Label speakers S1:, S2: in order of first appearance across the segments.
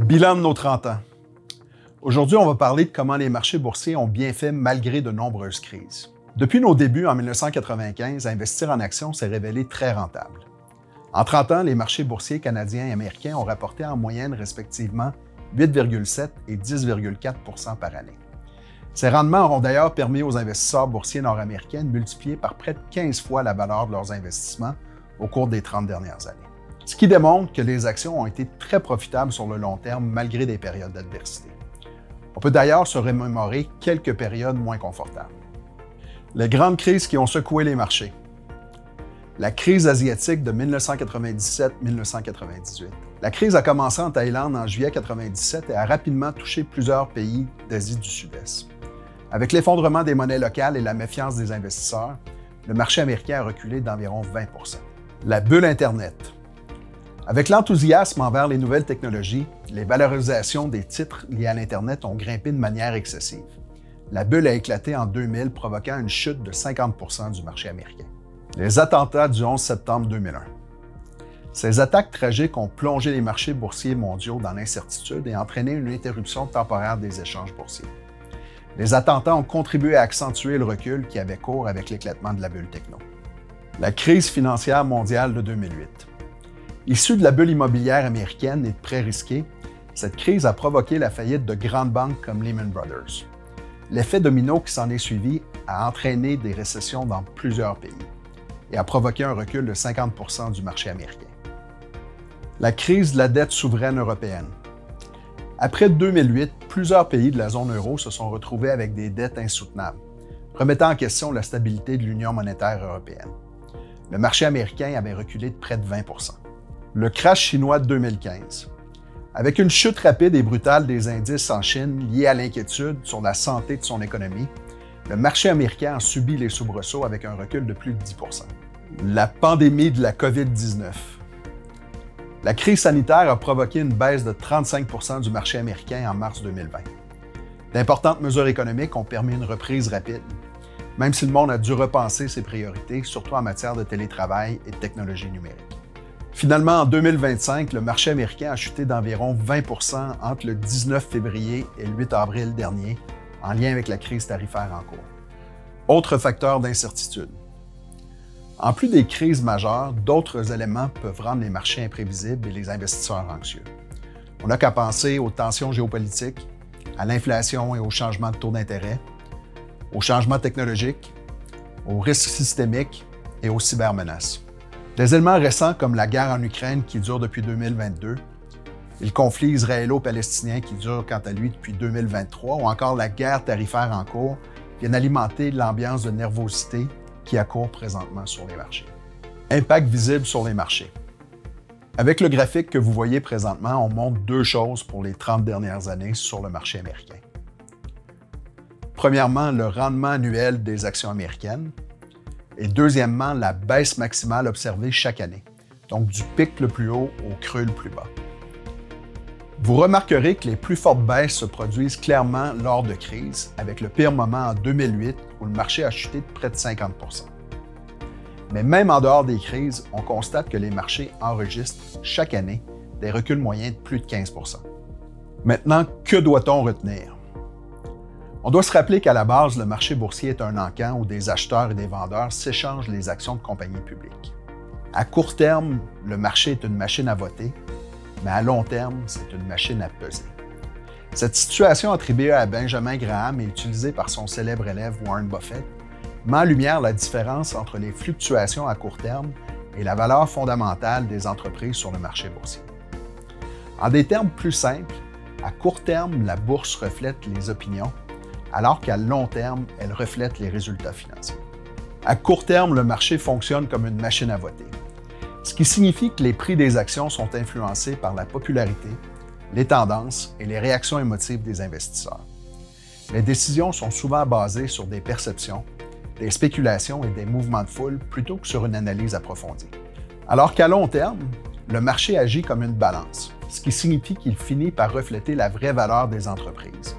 S1: Bilan de nos 30 ans. Aujourd'hui, on va parler de comment les marchés boursiers ont bien fait malgré de nombreuses crises. Depuis nos débuts en 1995, investir en actions s'est révélé très rentable. En 30 ans, les marchés boursiers canadiens et américains ont rapporté en moyenne respectivement 8,7 et 10,4 par année. Ces rendements auront d'ailleurs permis aux investisseurs boursiers nord-américains de multiplier par près de 15 fois la valeur de leurs investissements au cours des 30 dernières années. Ce qui démontre que les actions ont été très profitables sur le long terme malgré des périodes d'adversité. On peut d'ailleurs se remémorer quelques périodes moins confortables. Les grandes crises qui ont secoué les marchés. La crise asiatique de 1997-1998. La crise a commencé en Thaïlande en juillet 1997 et a rapidement touché plusieurs pays d'Asie du Sud-Est. Avec l'effondrement des monnaies locales et la méfiance des investisseurs, le marché américain a reculé d'environ 20 %. La bulle Internet. Avec l'enthousiasme envers les nouvelles technologies, les valorisations des titres liés à l'Internet ont grimpé de manière excessive. La bulle a éclaté en 2000, provoquant une chute de 50 % du marché américain. Les attentats du 11 septembre 2001. Ces attaques tragiques ont plongé les marchés boursiers mondiaux dans l'incertitude et entraîné une interruption temporaire des échanges boursiers. Les attentats ont contribué à accentuer le recul qui avait cours avec l'éclatement de la bulle techno. La crise financière mondiale de 2008. Issue de la bulle immobilière américaine et de prêts risqués, cette crise a provoqué la faillite de grandes banques comme Lehman Brothers. L'effet domino qui s'en est suivi a entraîné des récessions dans plusieurs pays et a provoqué un recul de 50 % du marché américain. La crise de la dette souveraine européenne. Après 2008, plusieurs pays de la zone euro se sont retrouvés avec des dettes insoutenables, remettant en question la stabilité de l'Union monétaire européenne. Le marché américain avait reculé de près de 20 %. Le crash chinois de 2015. Avec une chute rapide et brutale des indices en Chine liée à l'inquiétude sur la santé de son économie, le marché américain a subi les soubresauts avec un recul de plus de 10 %. La pandémie de la COVID-19. La crise sanitaire a provoqué une baisse de 35 % du marché américain en mars 2020. D'importantes mesures économiques ont permis une reprise rapide, même si le monde a dû repenser ses priorités, surtout en matière de télétravail et de technologie numérique. Finalement, en 2025, le marché américain a chuté d'environ 20 % entre le 19 février et le 8 avril dernier, en lien avec la crise tarifaire en cours. Autre facteur d'incertitude. En plus des crises majeures, d'autres éléments peuvent rendre les marchés imprévisibles et les investisseurs anxieux. On n'a qu'à penser aux tensions géopolitiques, à l'inflation et aux changements de taux d'intérêt, aux changements technologiques, aux risques systémiques et aux cybermenaces. Des éléments récents comme la guerre en Ukraine qui dure depuis 2022, et le conflit israélo-palestinien qui dure quant à lui depuis 2023, ou encore la guerre tarifaire en cours, viennent alimenter l'ambiance de nervosité qui accourt présentement sur les marchés. Impact visible sur les marchés. Avec le graphique que vous voyez présentement, on montre deux choses pour les 30 dernières années sur le marché américain. Premièrement, le rendement annuel des actions américaines et deuxièmement, la baisse maximale observée chaque année, donc du pic le plus haut au creux le plus bas. Vous remarquerez que les plus fortes baisses se produisent clairement lors de crises, avec le pire moment en 2008 où le marché a chuté de près de 50 %. Mais même en dehors des crises, on constate que les marchés enregistrent chaque année des reculs moyens de plus de 15 %. Maintenant, que doit-on retenir? On doit se rappeler qu'à la base, le marché boursier est un encan où des acheteurs et des vendeurs s'échangent les actions de compagnies publiques. À court terme, le marché est une machine à voter, mais à long terme, c'est une machine à peser. Cette situation attribuée à Benjamin Graham et utilisée par son célèbre élève Warren Buffett met en lumière la différence entre les fluctuations à court terme et la valeur fondamentale des entreprises sur le marché boursier. En des termes plus simples, à court terme, la bourse reflète les opinions, alors qu'à long terme, elle reflète les résultats financiers. À court terme, le marché fonctionne comme une machine à voter, ce qui signifie que les prix des actions sont influencés par la popularité, les tendances et les réactions émotives des investisseurs. Les décisions sont souvent basées sur des perceptions, des spéculations et des mouvements de foule plutôt que sur une analyse approfondie. Alors qu'à long terme, le marché agit comme une balance, ce qui signifie qu'il finit par refléter la vraie valeur des entreprises.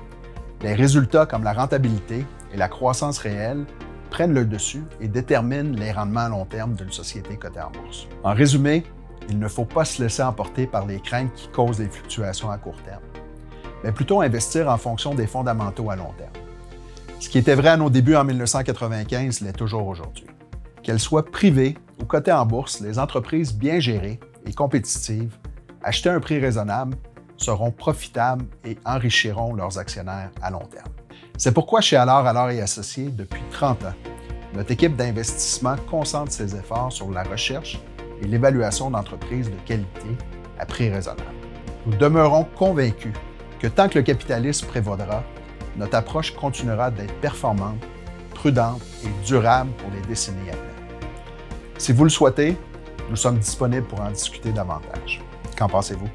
S1: Les résultats comme la rentabilité et la croissance réelle prennent le dessus et déterminent les rendements à long terme d'une société cotée en bourse. En résumé, il ne faut pas se laisser emporter par les craintes qui causent les fluctuations à court terme, mais plutôt investir en fonction des fondamentaux à long terme. Ce qui était vrai à nos débuts en 1995 l'est toujours aujourd'hui. Qu'elles soient privées ou cotées en bourse, les entreprises bien gérées et compétitives, achetées à un prix raisonnable, seront profitables et enrichiront leurs actionnaires à long terme. C'est pourquoi chez Allard et Associés, depuis 30 ans, notre équipe d'investissement concentre ses efforts sur la recherche et l'évaluation d'entreprises de qualité à prix raisonnable. Nous demeurons convaincus que tant que le capitalisme prévaudra, notre approche continuera d'être performante, prudente et durable pour les décennies à venir. Si vous le souhaitez, nous sommes disponibles pour en discuter davantage. Qu'en pensez-vous?